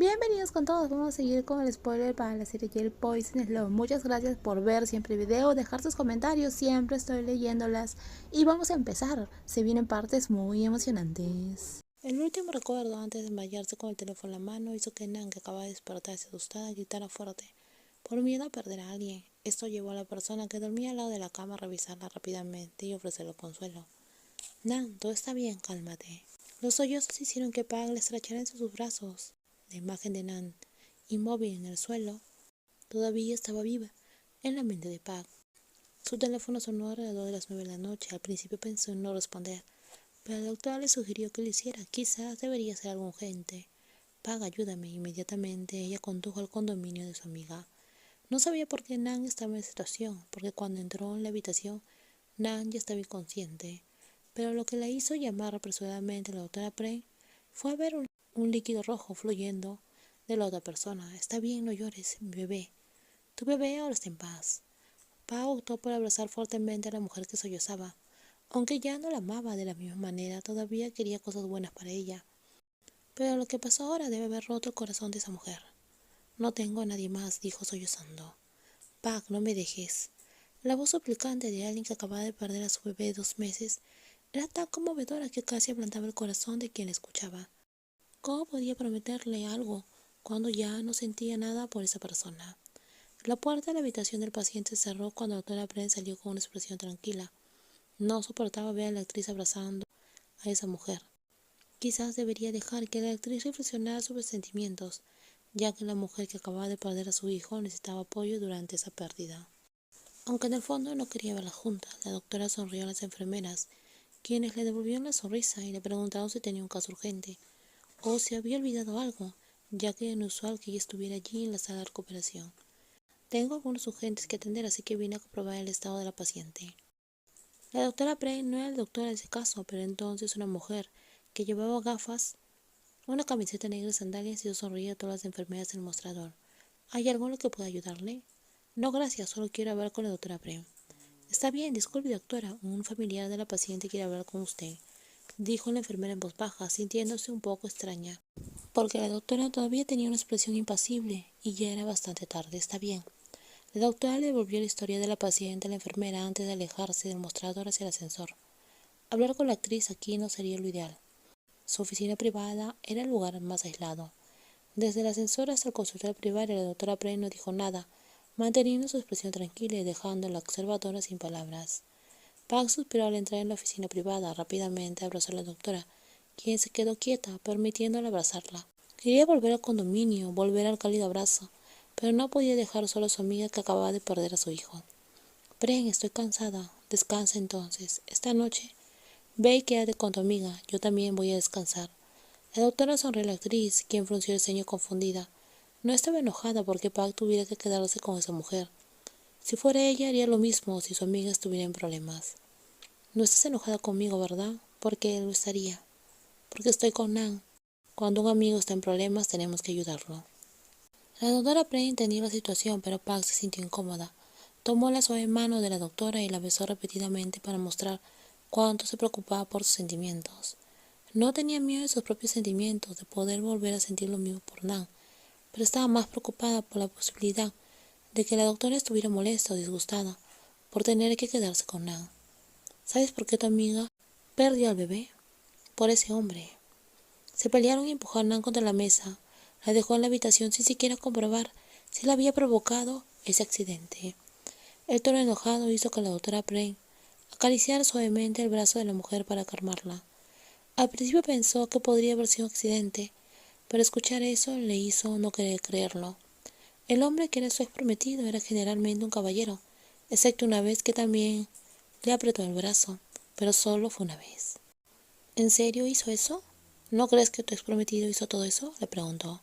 Bienvenidos con todos, vamos a seguir con el spoiler para la serie Jail Poison Slow. Muchas gracias por ver siempre el video, dejar sus comentarios, siempre estoy leyéndolas. Y vamos a empezar, se vienen partes muy emocionantes. El último recuerdo antes de desmayarse con el teléfono en la mano hizo que Nan, que acababa de despertarse asustada, gritara fuerte, por miedo a perder a alguien. Esto llevó a la persona que dormía al lado de la cama a revisarla rápidamente y ofrecerle consuelo. Nan, todo está bien, cálmate. Los sollozos hicieron que Pag le estrechara en sus brazos. La imagen de Nan, inmóvil en el suelo, todavía estaba viva en la mente de Pag. Su teléfono sonó alrededor de las 9 de la noche. Al principio pensó en no responder, pero el doctor le sugirió que lo hiciera. Quizás debería ser algo urgente. Pag, ayúdame. Inmediatamente ella condujo al condominio de su amiga. No sabía por qué Nan estaba en esa situación, porque cuando entró en la habitación, Nan ya estaba inconsciente. Pero lo que la hizo llamar apresuradamente a la doctora Prey fue ver un líquido rojo fluyendo de la otra persona. Está bien, no llores, mi bebé. Tu bebé ahora está en paz. Pa optó por abrazar fuertemente a la mujer que sollozaba. Aunque ya no la amaba de la misma manera, todavía quería cosas buenas para ella. Pero lo que pasó ahora debe haber roto el corazón de esa mujer. No tengo a nadie más, dijo sollozando. Pag, no me dejes. La voz suplicante de alguien que acababa de perder a su bebé de 2 meses era tan conmovedora que casi ablandaba el corazón de quien la escuchaba. ¿Cómo podía prometerle algo cuando ya no sentía nada por esa persona? La puerta de la habitación del paciente se cerró cuando la doctora Brent salió con una expresión tranquila. No soportaba ver a la actriz abrazando a esa mujer. Quizás debería dejar que la actriz reflexionara sobre sentimientos, ya que la mujer que acababa de perder a su hijo necesitaba apoyo durante esa pérdida. Aunque en el fondo no quería verlas juntas, la doctora sonrió a las enfermeras, quienes le devolvieron la sonrisa y le preguntaron si tenía un caso urgente o si había olvidado algo, ya que era inusual que ella estuviera allí en la sala de recuperación. Tengo algunos urgentes que atender, así que vine a comprobar el estado de la paciente. La doctora Prey no era el doctor en ese caso, pero entonces una mujer que llevaba gafas, una camiseta negra y sandalias hizo sonreír a todas las enfermeras en el mostrador. ¿Hay algo en lo que pueda ayudarle? No, gracias, solo quiero hablar con la doctora Prey. Está bien, disculpe doctora, un familiar de la paciente quiere hablar con usted, dijo la enfermera en voz baja, sintiéndose un poco extraña, porque la doctora todavía tenía una expresión impasible y ya era bastante tarde. Está bien. La doctora le devolvió la historia de la paciente a la enfermera antes de alejarse del mostrador hacia el ascensor. Hablar con la actriz aquí no sería lo ideal. Su oficina privada era el lugar más aislado. Desde el ascensor hasta el consultorio privado, la doctora Prey no dijo nada, manteniendo su expresión tranquila y dejando a la observadora sin palabras. Pag suspiró al entrar en la oficina privada. Rápidamente abrazó a la doctora, quien se quedó quieta, permitiéndola abrazarla. Quería volver al condominio, volver al cálido abrazo, pero no podía dejar sola a su amiga que acababa de perder a su hijo. Pren, estoy cansada. Descansa entonces. Esta noche, ve y quédate con tu amiga. Yo también voy a descansar. La doctora sonrió a la actriz, quien frunció el ceño confundida. No estaba enojada porque Pag tuviera que quedarse con esa mujer. Si fuera ella, haría lo mismo si su amiga estuviera en problemas. No estás enojada conmigo, ¿verdad? Porque lo estaría. Porque estoy con Nan. Cuando un amigo está en problemas, tenemos que ayudarlo. La doctora Prey entendía la situación, pero Pag se sintió incómoda. Tomó la suave mano de la doctora y la besó repetidamente para mostrar cuánto se preocupaba por sus sentimientos. No tenía miedo de sus propios sentimientos, de poder volver a sentir lo mismo por Nan, pero estaba más preocupada por la posibilidad de que la doctora estuviera molesta o disgustada por tener que quedarse con Nan. ¿Sabes por qué tu amiga perdió al bebé? Por ese hombre. Se pelearon y empujaron a Nan contra la mesa. La dejó en la habitación sin siquiera comprobar si la había provocado ese accidente. El tono enojado hizo que la doctora Prey acariciara suavemente el brazo de la mujer para calmarla. Al principio pensó que podría haber sido un accidente, pero escuchar eso le hizo no querer creerlo. El hombre que era su ex prometido era generalmente un caballero, excepto una vez que también le apretó el brazo, pero solo fue una vez. ¿En serio hizo eso? ¿No crees que tu ex prometido hizo todo eso?, le preguntó.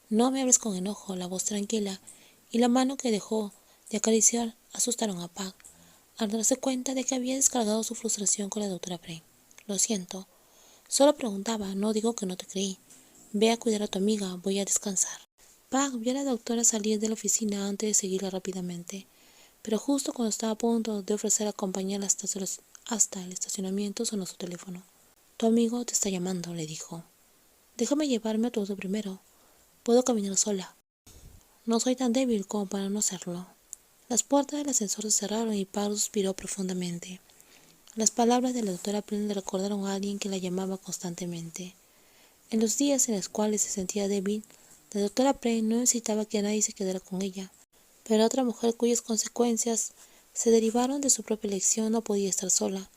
No me hables con enojo. La voz tranquila y la mano que dejó de acariciar asustaron a Pag al darse cuenta de que había descargado su frustración con la doctora Prey. Lo siento. Solo preguntaba, no digo que no te creí. Ve a cuidar a tu amiga, voy a descansar. Pag vio a la doctora salir de la oficina antes de seguirla rápidamente, pero justo cuando estaba a punto de ofrecer acompañarla hasta el estacionamiento sonó su teléfono. Tu amigo te está llamando, le dijo. Déjame llevarme a tu auto primero. puedo caminar sola. No soy tan débil como para no hacerlo. Las puertas del ascensor se cerraron y Park suspiró profundamente. Las palabras de la doctora Pren le recordaron a alguien que la llamaba constantemente. En los días en los cuales se sentía débil, la doctora Pren no necesitaba que nadie se quedara con ella, pero otra mujer cuyas consecuencias se derivaron de su propia elección no podía estar sola,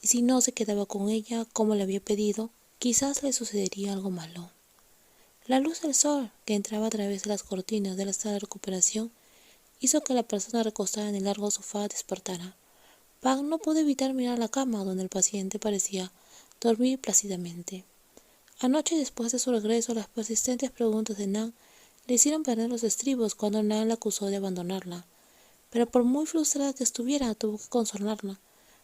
y si no se quedaba con ella como le había pedido, quizás le sucedería algo malo. La luz del sol, que entraba a través de las cortinas de la sala de recuperación, hizo que la persona recostada en el largo sofá despertara. Park no pudo evitar mirar la cama donde el paciente parecía dormir plácidamente. Anoche, después de su regreso, las persistentes preguntas de Nan le hicieron perder los estribos cuando Nan la acusó de abandonarla. Pero por muy frustrada que estuviera, tuvo que consolarla,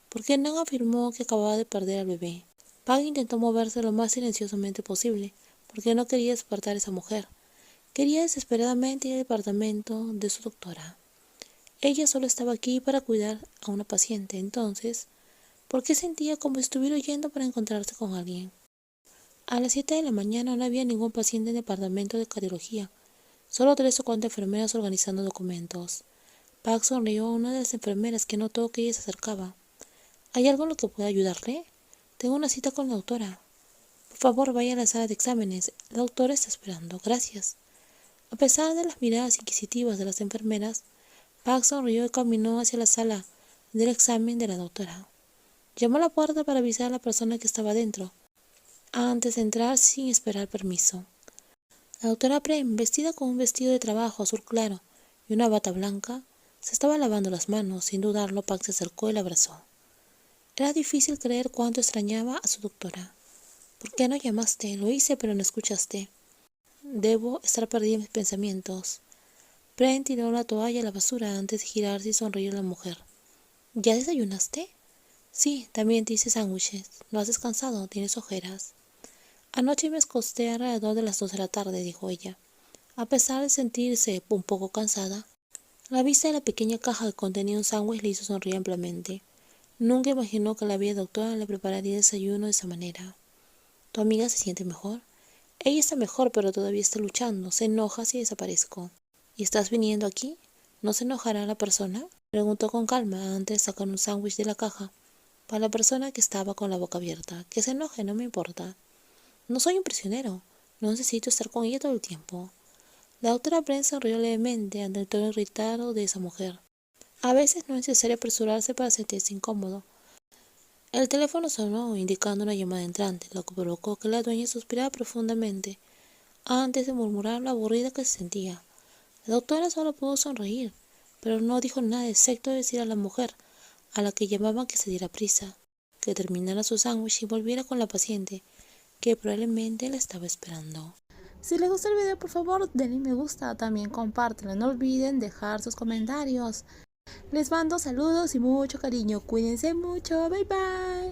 porque Nan afirmó que acababa de perder al bebé. Park intentó moverse lo más silenciosamente posible, porque no quería despertar a esa mujer. Quería desesperadamente ir al departamento de su doctora. Ella solo estaba aquí para cuidar a una paciente, entonces, ¿por qué sentía como si estuviera yendo para encontrarse con alguien? A las 7 de la mañana no había ningún paciente en el departamento de cardiología, solo 3 o 4 enfermeras organizando documentos. Park sonrió a una de las enfermeras que notó que ella se acercaba. ¿Hay algo en lo que pueda ayudarle? Tengo una cita con la doctora. Por favor, vaya a la sala de exámenes. La doctora está esperando. Gracias. A pesar de las miradas inquisitivas de las enfermeras, Park sonrió y caminó hacia la sala del examen de la doctora. Llamó a la puerta para avisar a la persona que estaba dentro, antes de entrar sin esperar permiso. La doctora Prem, vestida con un vestido de trabajo azul claro y una bata blanca, se estaba lavando las manos. Sin dudarlo, Park se acercó y la abrazó. Era difícil creer cuánto extrañaba a su doctora. ¿Por qué no llamaste? Lo hice, pero no escuchaste. Debo estar perdida en mis pensamientos. Prem tiró la toalla a la basura antes de girarse y sonreír a la mujer. ¿Ya desayunaste? Sí, también te hice sándwiches. ¿No has descansado? ¿Tienes ojeras? Anoche me acosté alrededor de las 2 de la tarde, dijo ella. A pesar de sentirse un poco cansada, la vista de la pequeña caja que contenía un sándwich le hizo sonreír ampliamente. Nunca imaginó que la bella doctora le prepararía desayuno de esa manera. ¿Tu amiga se siente mejor? Ella está mejor, pero todavía está luchando. Se enoja si desaparezco. ¿Y estás viniendo aquí? ¿No se enojará la persona? Preguntó con calma antes de sacar un sándwich de la caja para la persona que estaba con la boca abierta. Que se enoje, no me importa. No soy un prisionero. No necesito estar con ella todo el tiempo. La doctora Brent sonrió levemente ante el tono irritado de esa mujer. A veces no es necesario apresurarse para sentirse incómodo. El teléfono sonó, indicando una llamada entrante, lo que provocó que la dueña suspirara profundamente antes de murmurar lo aburrida que se sentía. La doctora solo pudo sonreír, pero no dijo nada excepto decir a la mujer a la que llamaban que se diera prisa, que terminara su sándwich y volviera con la paciente, que probablemente la estaba esperando. Si les gustó el video, por favor denle me gusta, también compártanlo, no olviden dejar sus comentarios. Les mando saludos y mucho cariño, cuídense mucho, bye bye.